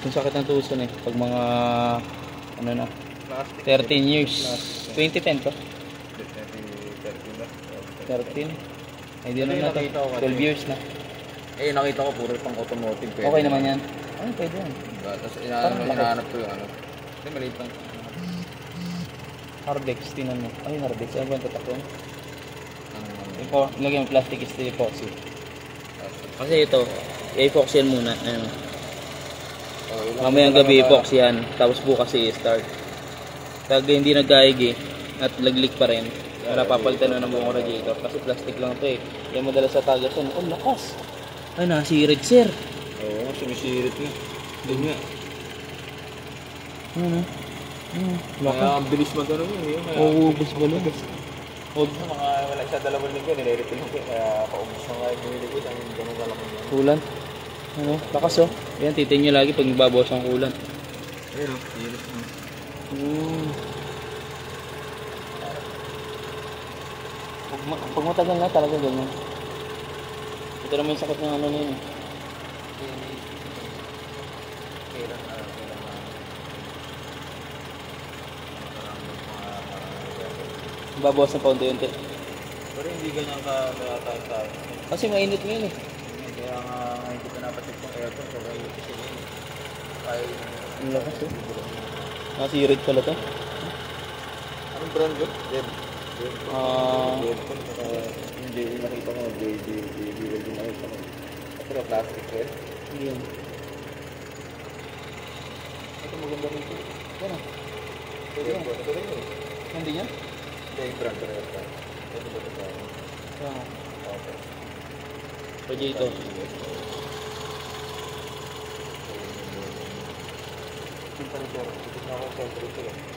Yung sakit ng tuson eh. Pag mga, ano na, 13 years. 2010 to? 13? Ay, di na to. 12 years na. Eh, nakita ko puro pang automotive. Okay naman yan. Ay, pwede yan. Tapos inahanap ko yung ano. Hindi, maliit lang. Hardex, tinan mo. Ay, Hardex. Ano ba yung tatak yun? Lagyan mo plastic is the epoxy. Kasi ito, i-epoxy yan muna. Ano. Mamayang gabi epoxy yan. Tapos bukas i-start. Pag hindi nag-gaig at laglik pa rin, napapalitan na ng buong radiator. Kasi plastic lang ito eh. Yan madala sa tagas yan. Oh, lakas! Ay, nasirid sir. Oo, sumisirit nga. Doon nga. Ano? Kaya ang bilis mag-ano yun. Oo, ubus ba lang? Mga wala isa dalawang linggo, nire-refill ko. Kaya paubos na nga yung bumili ko. Ang ganun kalaki yun. Kulan. Ano? Lakas oh. Yan, titin nyo lagi pag nagbabawas ang kulan. Ayun o, hilis mo. Pag matagal na talaga ganyan. Ito naman yung sakit ng ano na yun. Babawas na paunti-unti. Pero hindi ganyan ka tayo. Kasi mainit ngayon eh. Kaya nga hindi ko napasit yung aircon. Kaya yung kasi yun. Kaya Ang lakas eh. Nasirid pala to. anong brand yun? Red. Hindi nakita ko. JD din nakita ko. Pero plastic red. Yun. Ito maganda rin ito. Ano? Pwede yan. Ito rin eh. Hindi niya? Hindi yung brand red. Ito ba ito tayo? Okay. Pwede ito.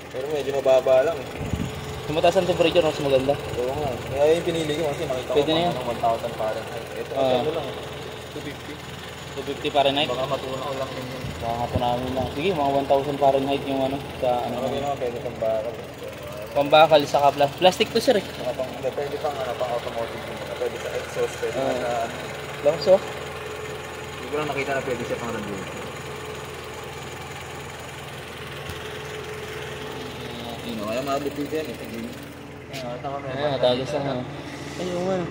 Pero medyo mababa lang eh. Kung mataas ang temperature, mas maganda. Oo nga. Kaya yung pinili ko kasi makita Pwede ko na yan. 1,000 Fahrenheit. Ito ano lang. 250. 250 Fahrenheit. Baka matunaw lang din yun. Baka namin lang. Sige, mga 1,000 Fahrenheit yung ano. Sa ano. Ano naman pwede pang bakal. Pambakal sa plastic to sir eh. Pwede pang automotive din. Pwede sa exhaust. Pwede sa Lakas oh. Hindi ko lang nakita na pwede siya pang radiator. Kaya maabot din siya. Tagas na. Ayun man.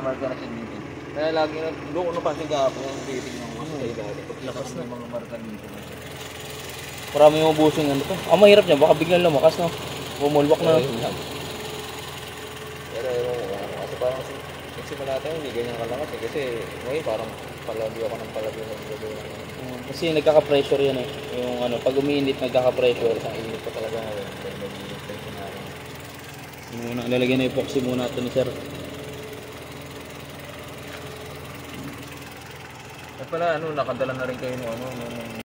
Marka na siya dito. Kaya lagi na, doon ko napansin kahapon yung rating ng mga sa ilalim. Lakas na mga marka dito. Marami yung ubusing ano to. Ang mahirap niya, baka biglang lumakas no. Bumulwak na. Pero kasi parang nagsimula tayo, hindi ganyan kalakas eh. Kasi ngayon parang palagi ako ng palagi ng gagawin. Kasi nagkaka-pressure yan eh. Yung ano, pag umiinit nagkaka-pressure. Ang init pa talaga ngayon. Muna, lalagyan na epoxy muna ito ni sir. At pala, nakadala na rin kayo ng